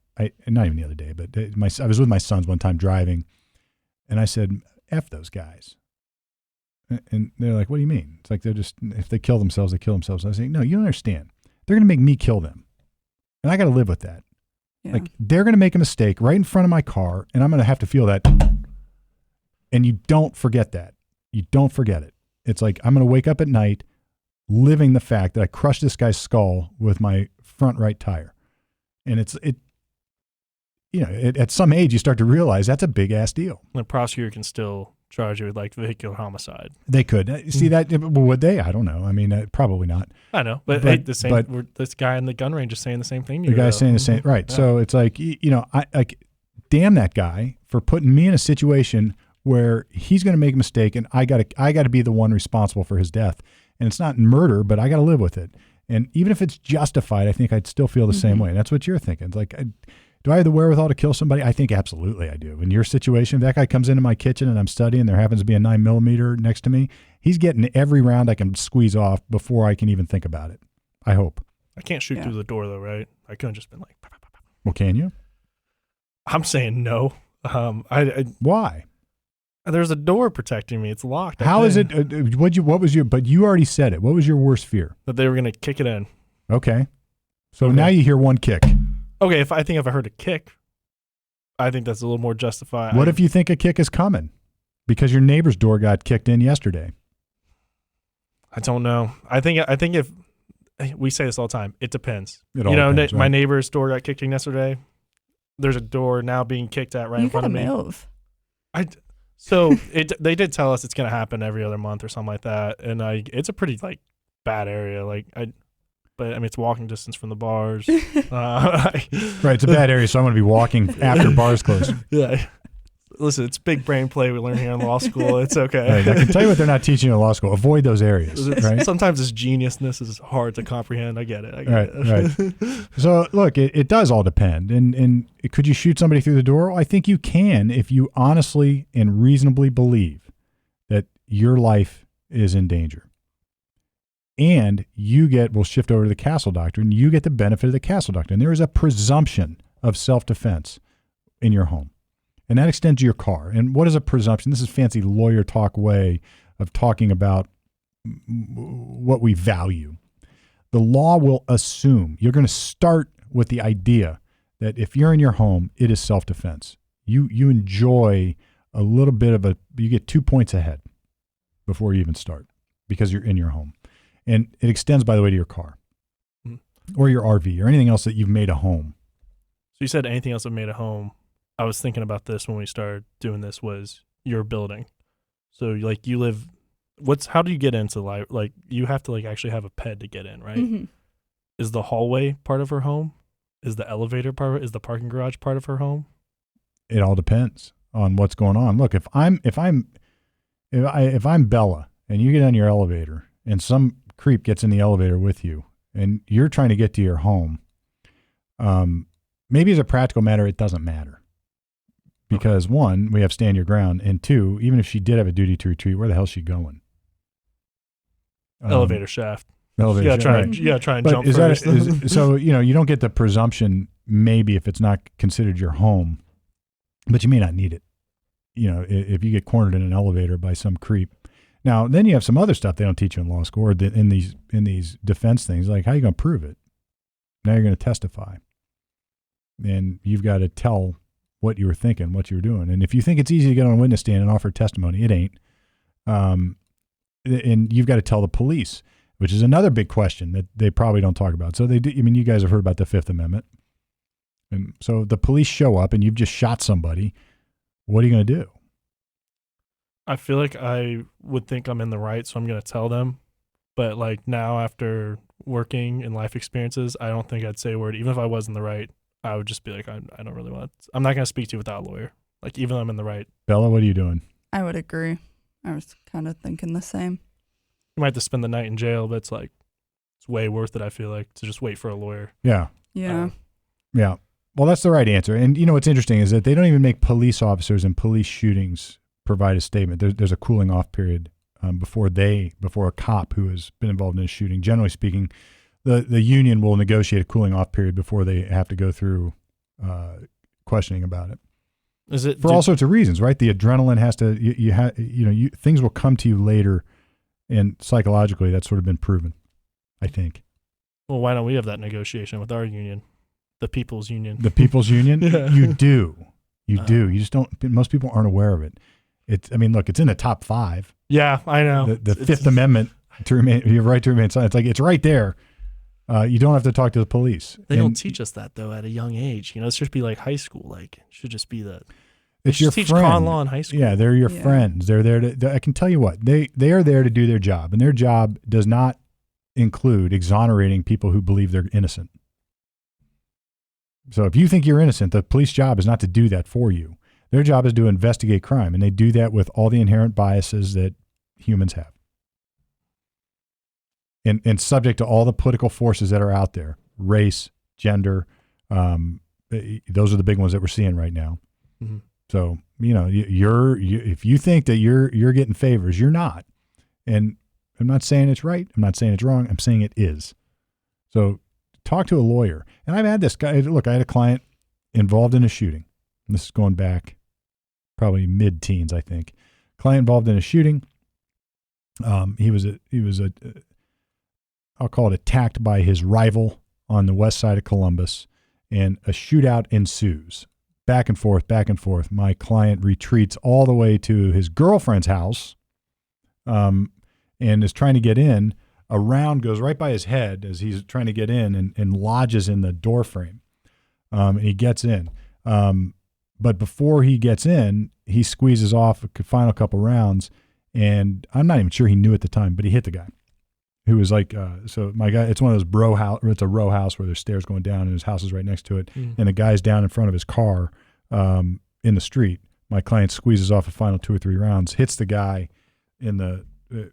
not even the other day, but I was with my sons one time driving, and I said, F those guys. And they're like, what do you mean? It's like if they kill themselves, they kill themselves. I was saying, no, you don't understand. They're going to make me kill them. And I got to live with that. Yeah. Like they're going to make a mistake right in front of my car, and I'm going to have to feel that. And you don't forget that. You don't forget it. It's like I'm going to wake up at night living the fact that I crushed this guy's skull with my front right tire. And at some age you start to realize that's a big ass deal. The prosecutor can still charge you with like vehicular homicide. They could see that. Would they? I don't know. I mean, probably not. I know, but hey, this guy in the gun range is saying the same thing. The guy's saying the same, right? Yeah. So it's like I like, damn that guy for putting me in a situation where he's going to make a mistake, and I got to be the one responsible for his death. And it's not murder, but I got to live with it. And even if it's justified, I think I'd still feel the same way. And that's what you're thinking. It's like, do I have the wherewithal to kill somebody? I think absolutely I do. In your situation, if that guy comes into my kitchen and I'm studying, there happens to be a 9mm next to me, he's getting every round I can squeeze off before I can even think about it. I hope. I can't shoot through the door though, right? I couldn't just been like. Well, can you? I'm saying no. Why? There's a door protecting me. It's locked. How is it? But you already said it. What was your worst fear? That they were going to kick it in. Okay. So now you hear one kick. Okay, if I heard a kick, I think that's a little more justified. What if you think a kick is coming because your neighbor's door got kicked in yesterday? I don't know. I think if we say this all the time, it depends. Depends, my neighbor's door got kicked in yesterday. There's a door now being kicked at in front of me. Move. So they did tell us it's going to happen every other month or something like that, and it's a pretty like bad area. But I mean it's walking distance from the bars. Right, it's a bad area, so I'm going to be walking after bars close. Yeah. Listen, it's big brain play we learn here in law school. It's okay. Right, I can tell you what they're not teaching you in law school. Avoid those areas. Right? Sometimes this geniusness is hard to comprehend. I get it. Right. So look, it does all depend. And could you shoot somebody through the door? Well, I think you can if you honestly and reasonably believe that your life is in danger. And we'll shift over to the Castle Doctrine. You get the benefit of the Castle Doctrine. There is a presumption of self-defense in your home. And that extends to your car. And what is a presumption? This is fancy lawyer talk way of talking about what we value. The law will assume you're going to start with the idea that if you're in your home, it is self-defense. You enjoy a little bit of you get 2 points ahead before you even start because you're in your home. And it extends, by the way, to your car or your RV or anything else that you've made a home. So you said anything else that made a home. I was thinking about this when we started doing this was your building. So like you live, how do you get into life? Like you have to like actually have a ped to get in, right? Mm-hmm. Is the hallway part of her home? Is the elevator part of it? Is the parking garage part of her home? It all depends on what's going on. Look, if I'm Bella and you get on your elevator and some creep gets in the elevator with you and you're trying to get to your home, maybe as a practical matter, it doesn't matter. Because one, we have stand your ground, and two, even if she did have a duty to retreat, where the hell is she going? Elevator shaft. Elevator shaft. You gotta try and jump first. So you don't get the presumption maybe if it's not considered your home, but you may not need it. If you get cornered in an elevator by some creep. Now, then you have some other stuff they don't teach you in law school or in these defense things, like how are you going to prove it? Now you're going to testify, and you've got to tell what you were thinking, what you were doing. And if you think it's easy to get on a witness stand and offer testimony, it ain't. And you've got to tell the police, which is another big question that they probably don't talk about. So you guys have heard about the Fifth Amendment. And so the police show up and you've just shot somebody. What are you going to do? I feel like I would think I'm in the right, so I'm going to tell them. But like now after working in life experiences, I don't think I'd say a word, even if I was in the right. I would just be like, I don't really want to. I'm not going to speak to you without a lawyer. Like, even though I'm in the right. Bella, what are you doing? I would agree. I was kind of thinking the same. You might have to spend the night in jail, but it's way worth it, I feel like, to just wait for a lawyer. Yeah. Yeah. Yeah. Well, that's the right answer. And what's interesting is that they don't even make police officers in police shootings provide a statement. There's a cooling off period before a cop who has been involved in a shooting. Generally speaking, the union will negotiate a cooling off period before they have to go through questioning about it. Is it for all sorts of reasons, right? The adrenaline has to things will come to you later, and psychologically that's sort of been proven, I think. Well, why don't we have that negotiation with our union? The People's Union. The People's Union? Yeah. You do. You do. You just don't. Most people aren't aware of it. I mean, look, it's in the top 5. Yeah, I know. The Fifth Amendment to remain, your right to remain silent. It's like, it's right there. You don't have to talk to the police. They don't teach us that though at a young age. It should be like high school. Like it should just be it's your teach friend. con law in high school. Yeah, they're your friends. They're there I can tell you what, they are there to do their job, and their job does not include exonerating people who believe they're innocent. So if you think you're innocent, the police job is not to do that for you. Their job is to investigate crime, and they do that with all the inherent biases that humans have. And subject to all the political forces that are out there, race, gender, those are the big ones that we're seeing right now. Mm-hmm. So, if you think that you're getting favors, you're not. And I'm not saying it's right. I'm not saying it's wrong. I'm saying it is. So talk to a lawyer. And I've had this guy, look, I had a client involved in a shooting. And this is going back probably mid-teens, I think. Client involved in a shooting. He was I'll call it attacked by his rival on the west side of Columbus, and a shootout ensues. Back and forth, back and forth. My client retreats all the way to his girlfriend's house, and is trying to get in. A round goes right by his head as he's trying to get in, and lodges in the door frame. And he gets in. But before he gets in, he squeezes off a final couple rounds, and I'm not even sure he knew at the time, but he hit the guy. Who was like, so my guy, it's one of those it's a row house where there's stairs going down and his house is right next to it. And the guy's down in front of his car in the street. My client squeezes off a final 2 or 3 rounds, hits the guy in the, we'll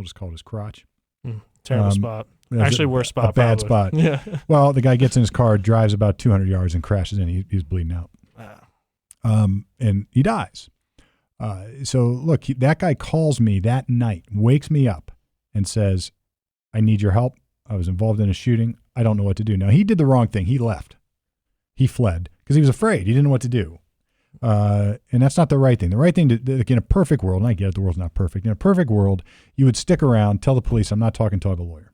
just call it his crotch. Terrible spot. Actually, worst spot. A bad spot. Yeah. Well, the guy gets in his car, drives about 200 yards and crashes in. He's bleeding out. And he dies. So look, that guy calls me that night, wakes me up and says, I need your help. I was involved in a shooting. I don't know what to do. Now, he did the wrong thing. He left. He fled because he was afraid. He didn't know what to do. And that's not the right thing. The right thing in a perfect world, and I get it, the world's not perfect. In a perfect world, you would stick around, tell the police, I'm not talking to a lawyer.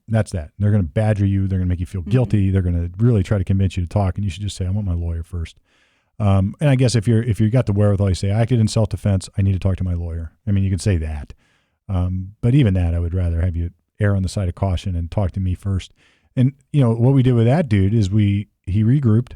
That's that. They're going to badger you. They're going to make you feel guilty. They're going to really try to convince you to talk. And you should just say, I want my lawyer first. And I guess if you got the wherewithal, you say, I acted in self-defense. I need to talk to my lawyer. I mean, you can say that. But even that, I would rather have you err on the side of caution and talk to me first. And, what we did with that dude is he regrouped.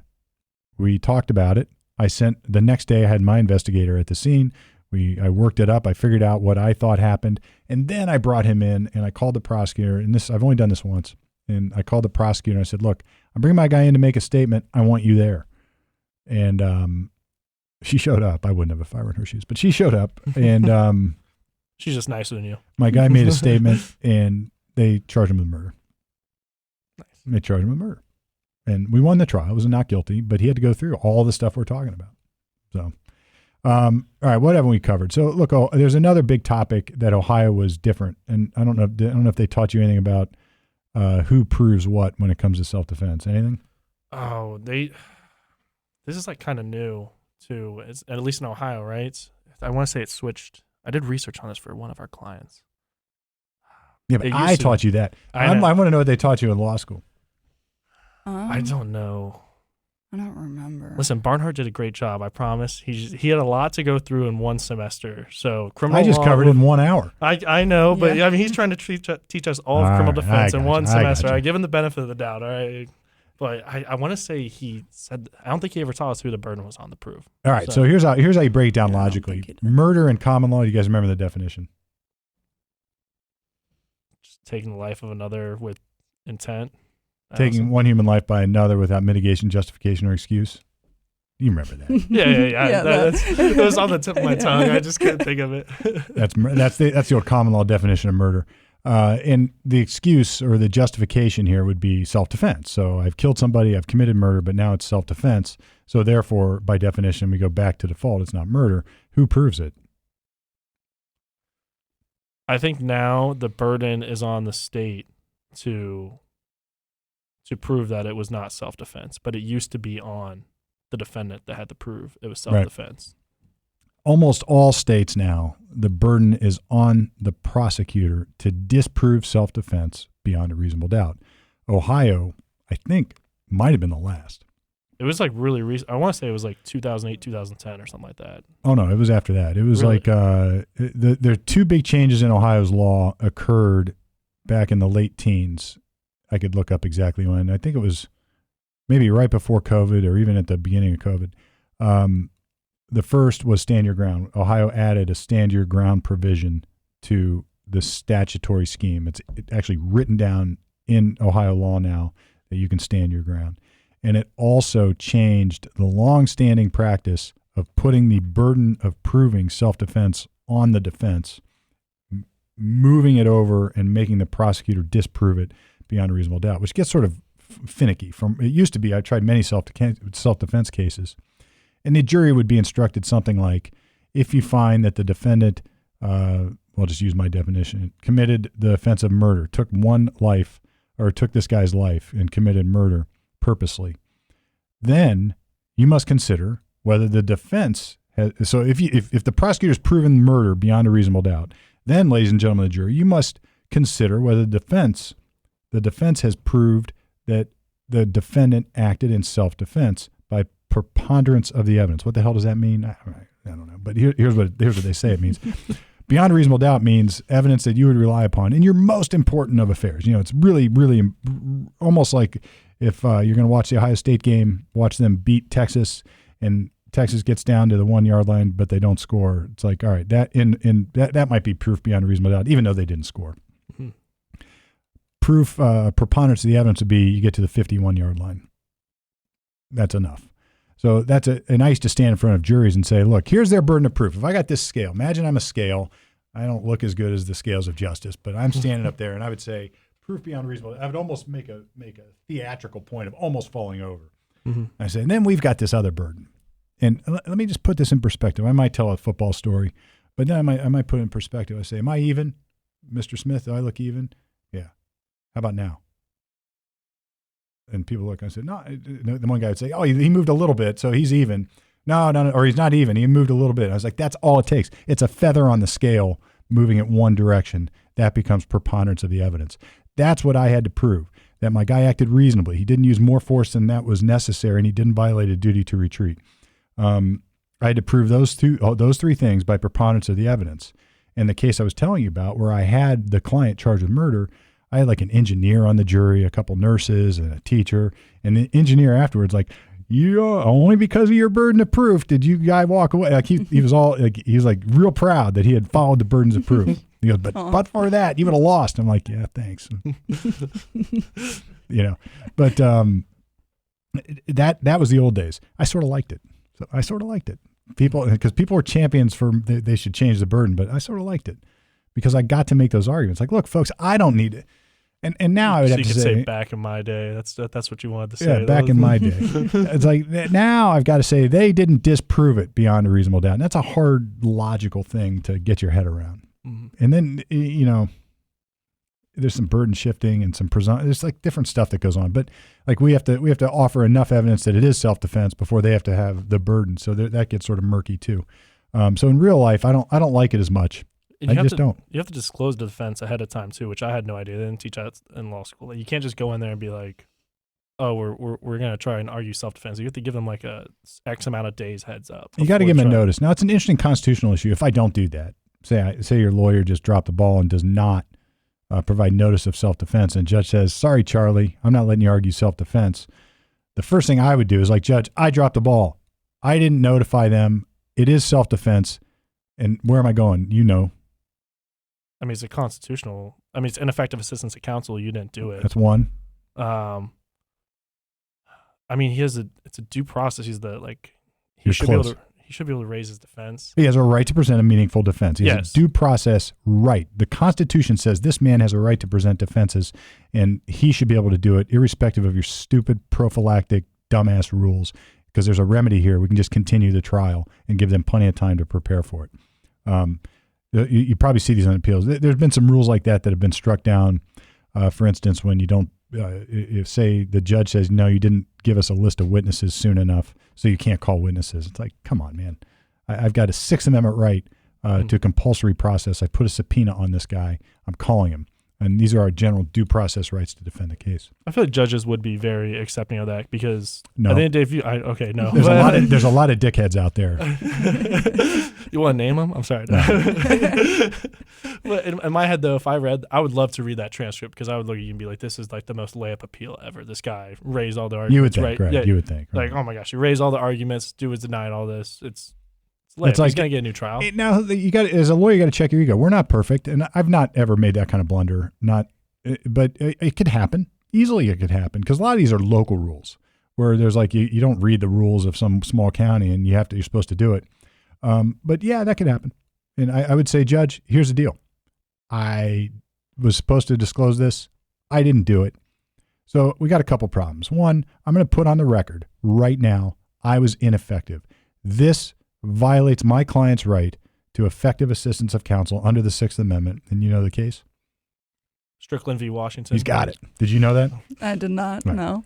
We talked about it. The next day I had my investigator at the scene. I worked it up. I figured out what I thought happened. And then I brought him in and I called the prosecutor, and I've only done this once. And I called the prosecutor and I said, look, I'm bringing my guy in to make a statement. I want you there. And, she showed up. I wouldn't have if I were in her shoes, but she showed up, and, she's just nicer than you. My guy made a statement, and they charged him with murder. Nice. They charged him with murder. And we won the trial. It was a not guilty, but he had to go through all the stuff we're talking about. So, all right, what haven't we covered? So, look, there's another big topic that Ohio was different, and I don't know if they taught you anything about who proves what when it comes to self-defense. Anything? Oh, this is like kind of new too. It's at least in Ohio, right? I want to say it switched. I did research on this for one of our clients. Yeah, but I taught you that. I want to know what they taught you in law school. I don't know. I don't remember. Listen, Barnhart did a great job. I promise. He had a lot to go through in one semester. So criminal. I just law covered it in 1 hour. I know, but I mean, he's trying to teach us all of criminal defense in one semester. I give him the benefit of the doubt. All right. But I want to say he said, I don't think he ever taught us who the burden was on the proof. All right, so here's how you break it down logically. Murder in common law, you guys remember the definition? Just taking the life of another with intent. Taking one human life by another without mitigation, justification, or excuse. You remember that? Yeah. It was on the tip of my tongue. I just couldn't think of it. That's the old common law definition of murder. And the excuse or the justification here would be self-defense. So I've killed somebody, I've committed murder, but now it's self-defense. So therefore, by definition, we go back to default. It's not murder. Who proves it? I think now the burden is on the state to prove that it was not self-defense, but it used to be on the defendant that had to prove it was self-defense. Right. Almost all states now, the burden is on the prosecutor to disprove self-defense beyond a reasonable doubt. Ohio, I think might have been the last. It was like really recent. I want to say it was like 2008, 2010 or something like that. Oh no, it was after that. It was Really? like there are two big changes in Ohio's law occurred back in the late teens. I could look up exactly when. I think it was maybe right before COVID or even at the beginning of COVID. The first was stand your ground. Ohio added a stand your ground provision to the statutory scheme. It's actually written down in Ohio law now that you can stand your ground. And it also changed the long-standing practice of putting the burden of proving self-defense on the defense, moving it over and making the prosecutor disprove it beyond a reasonable doubt, which gets sort of finicky. It used to be, I tried many self-defense cases, and the jury would be instructed something like, if you find that the defendant, I'll just use my definition, committed the offense of murder, took one life, or took this guy's life and committed murder purposely, then you must consider whether the defense has, so if the prosecutor's proven murder beyond a reasonable doubt, then, ladies and gentlemen of the jury, you must consider whether the defense has proved that the defendant acted in self-defense by preponderance of the evidence. What the hell does that mean? I don't know. But here's what they say it means. Beyond a reasonable doubt means evidence that you would rely upon in your most important of affairs. It's really, really almost like if you're going to watch the Ohio State game, watch them beat Texas, and Texas gets down to the 1 yard line, but they don't score. It's like, all right, that might be proof beyond a reasonable doubt, even though they didn't score. Mm-hmm. Proof, preponderance of the evidence would be you get to the 51 yard line. That's enough. So that's and I used to stand in front of juries and say, look, here's their burden of proof. If I got this scale, imagine I'm a scale. I don't look as good as the scales of justice, but I'm standing up there and I would say proof beyond reasonable. I would almost make a theatrical point of almost falling over. Mm-hmm. I say, and then we've got this other burden. And let me just put this in perspective. I might tell a football story, but then I might put it in perspective. I say, am I even, Mr. Smith? Do I look even? Yeah. How about now? And people look, and I said, no. The one guy would say, oh, he moved a little bit, so he's even. No, or he's not even. He moved a little bit. I was like, that's all it takes. It's a feather on the scale moving it one direction. That becomes preponderance of the evidence. That's what I had to prove, that my guy acted reasonably. He didn't use more force than that was necessary, and he didn't violate a duty to retreat. I had to prove those three things by preponderance of the evidence. And the case I was telling you about, where I had the client charged with murder, I had like an engineer on the jury, a couple nurses, and a teacher. And the engineer afterwards, like, only because of your burden of proof did you guy walk away. Like he was like real proud that he had followed the burdens of proof. He goes, but for that, you would have lost. I'm like, yeah, thanks. But that was the old days. I sort of liked it. Because people were champions for they should change the burden, but I sort of liked it because I got to make those arguments. Like, look, folks, I don't need it. And now I would have to say, back in my day, that's what you wanted to say. Yeah, back in my day. It's like now I've got to say they didn't disprove it beyond a reasonable doubt. And that's a hard logical thing to get your head around. Mm-hmm. And then, there's some burden shifting and there's like different stuff that goes on. But like we have to offer enough evidence that it is self-defense before they have to have the burden. So that gets sort of murky too. So in real life, I don't like it as much. I just don't. You have to disclose the defense ahead of time too, which I had no idea. They didn't teach that in law school. Like, you can't just go in there and be like, "Oh, we're going to try and argue self-defense." You have to give them like a X amount of days heads up. You got to give them a notice. Now, it's an interesting constitutional issue. If I don't do that, say your lawyer just dropped the ball and does not provide notice of self-defense, and judge says, "Sorry, Charlie, I'm not letting you argue self-defense." The first thing I would do is like, "Judge, I dropped the ball. I didn't notify them. It is self-defense, and where am I going? I mean, it's ineffective assistance of counsel. You didn't do it. That's one. I mean, it's a due process. He should be able to raise his defense. He has a right to present a meaningful defense. He has a due process right. The Constitution says this man has a right to present defenses, and he should be able to do it irrespective of your stupid prophylactic dumbass rules, because there's a remedy here. We can just continue the trial and give them plenty of time to prepare for it. You probably see these on appeals. There's been some rules like that have been struck down. For instance, when you don't, if say the judge says, no, you didn't give us a list of witnesses soon enough, so you can't call witnesses. It's like, come on, man. I've got a Sixth Amendment right to a compulsory process. I put a subpoena on this guy. I'm calling him. And these are our general due process rights to defend the case. I feel like judges would be very accepting of that because No. at the end of the day, okay, no. There's a lot of dickheads out there. You want to name them? I'm sorry. No. But in my head, though, if I would love to read that transcript because I would look at you and be like, this is like the most layup appeal ever. This guy raised all the arguments. You would think, right? Yeah, you would think. Right. Like, oh my gosh, you raised all the arguments. Dude was denied all this. It's layup. It's like, he's going to get a new trial. Now, as a lawyer, you got to check your ego. We're not perfect, and I've not ever made that kind of blunder. But it could happen. Easily it could happen because a lot of these are local rules where there's like you don't read the rules of some small county and you're supposed to do it. But yeah, that could happen. And I would say, Judge, here's the deal. I was supposed to disclose this. I didn't do it. So we got a couple problems. One, I'm going to put on the record right now, I was ineffective. This violates my client's right to effective assistance of counsel under the Sixth Amendment. And you know the case? Strickland v. Washington. He's got it. Did you know that? I did not Right. know.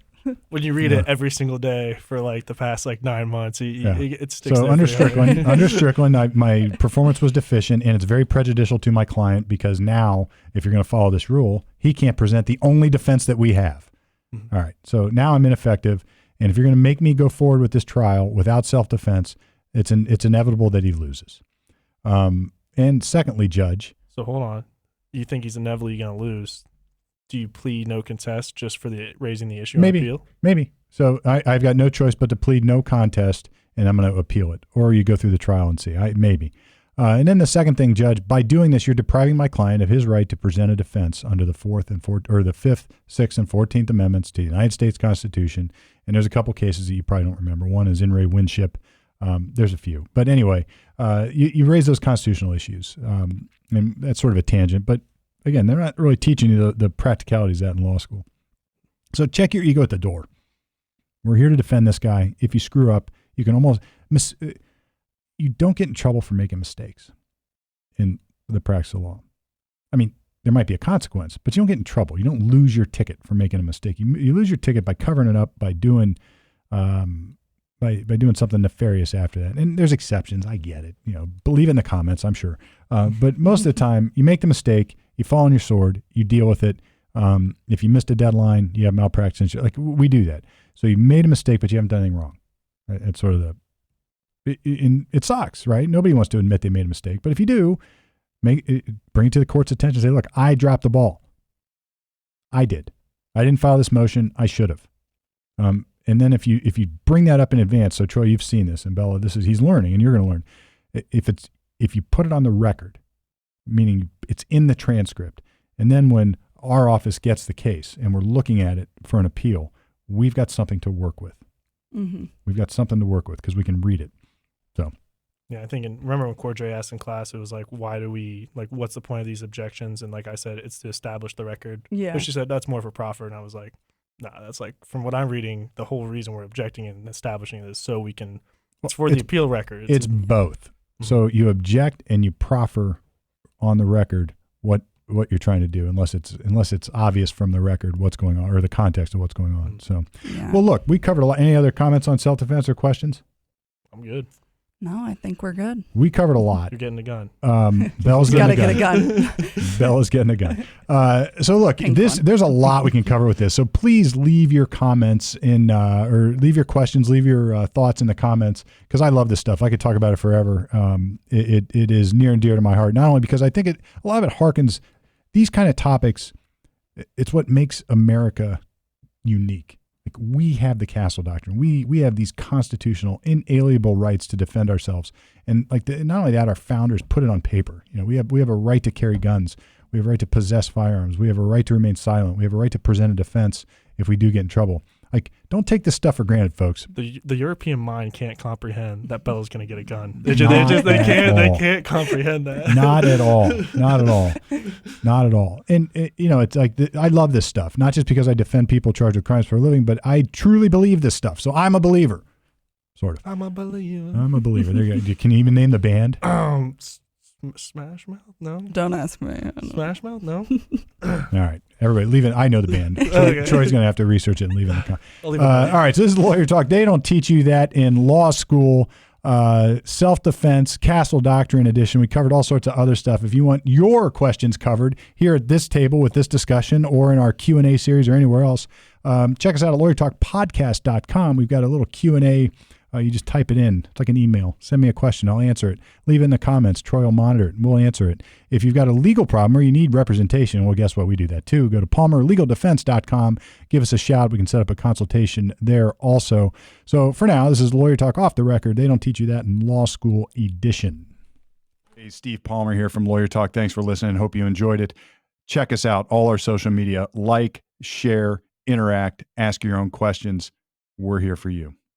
When you read it every single day for like the past like 9 months, it sticks. So there under for you. Strickland, my performance was deficient, and it's very prejudicial to my client because now, if you're going to follow this rule, he can't present the only defense that we have. Mm-hmm. All right. So now I'm ineffective, and if you're going to make me go forward with this trial without self-defense, it's inevitable that he loses. And secondly, Judge. So hold on. You think he's inevitably going to lose? Do you plead no contest just for raising the issue on appeal? Maybe. So I've got no choice but to plead no contest, and I'm going to appeal it. Or you go through the trial and see. Maybe. And then the second thing, Judge, by doing this, you're depriving my client of his right to present a defense under the Fifth, Sixth, and 14th Amendments to the United States Constitution. And there's a couple cases that you probably don't remember. One is In re Winship. There's a few. But anyway, you raise those constitutional issues. And that's sort of a tangent. But again, they're not really teaching you the practicalities of that in law school. So check your ego at the door. We're here to defend this guy. If you screw up, you can almost you don't get in trouble for making mistakes in the practice of law. I mean, there might be a consequence, but you don't get in trouble. You don't lose your ticket for making a mistake. You lose your ticket by covering it up, by doing by doing something nefarious after that. And there's exceptions. I get it. Believe in the comments, I'm sure. But most of the time, you make the mistake, you fall on your sword, you deal with it. If you missed a deadline, you have malpractice. Like we do that. So you made a mistake, but you haven't done anything wrong. Right? It's sort of it sucks, right? Nobody wants to admit they made a mistake. But if you do, bring it to the court's attention. Say, look, I dropped the ball. I did. I didn't file this motion. I should have. And then if you bring that up in advance, so Troy, you've seen this, and Bella, he's learning, and you're going to learn. If you put it on the record, meaning it's in the transcript, and then when our office gets the case and we're looking at it for an appeal, we've got something to work with. Mm-hmm. We've got something to work with because we can read it. So. Yeah, I think, and remember when Cordray asked in class, it was like, what's the point of these objections? And like I said, it's to establish the record. Yeah. But she said, that's more for proffer. And I was like, nah, that's like, from what I'm reading, the whole reason we're objecting and establishing it is so we can, it's for the appeal record. It's both. Mm-hmm. So you object and you proffer on the record what you're trying to do, unless it's obvious from the record what's going on or the context of what's going on. So, yeah. Well, look, we covered a lot. Any other comments on self-defense or questions? I'm good. No, I think we're good. We covered a lot. You're getting a gun. Bella's getting Gotta get a gun. Bella's getting a gun. So look, there's a lot we can cover with this. So please leave your comments or leave your questions, leave your thoughts in the comments, because I love this stuff. I could talk about it forever. It is near and dear to my heart, not only because I think a lot of it harkens these kind of topics. It's what makes America unique. Like we have the Castle Doctrine. We have these constitutional, inalienable rights to defend ourselves. And like not only that, our founders put it on paper. We have a right to carry guns. We have a right to possess firearms. We have a right to remain silent. We have a right to present a defense if we do get in trouble. Like, don't take this stuff for granted, folks. The European mind can't comprehend that Bella's going to get a gun. They can't comprehend that. Not at all. Not at all. Not at all. And it's like I love this stuff, not just because I defend people charged with crimes for a living, but I truly believe this stuff. So I'm a believer, sort of. I'm a believer. There you go. Can you even name the band? Smash Mouth? No. Don't ask me. Smash Mouth? No. All right, everybody, leave it. I know the band. Okay. Troy's going to have to research it and leave it in the comments. All right, so this is Lawyer Talk. They don't teach you that in law school. self-defense, Castle Doctrine edition. We covered all sorts of other stuff. If you want your questions covered here at this table with this discussion or in our Q&A series or anywhere else, check us out at lawyertalkpodcast.com. We've got a little Q&A. You just type it in. It's like an email. Send me a question. I'll answer it. Leave it in the comments. Troy will monitor it, and we'll answer it. If you've got a legal problem or you need representation, well, guess what? We do that too. Go to palmerlegaldefense.com. Give us a shout. We can set up a consultation there also. So for now, this is Lawyer Talk Off the Record. They don't teach you that in law school edition. Hey, Steve Palmer here from Lawyer Talk. Thanks for listening. Hope you enjoyed it. Check us out, all our social media. Like, share, interact, ask your own questions. We're here for you.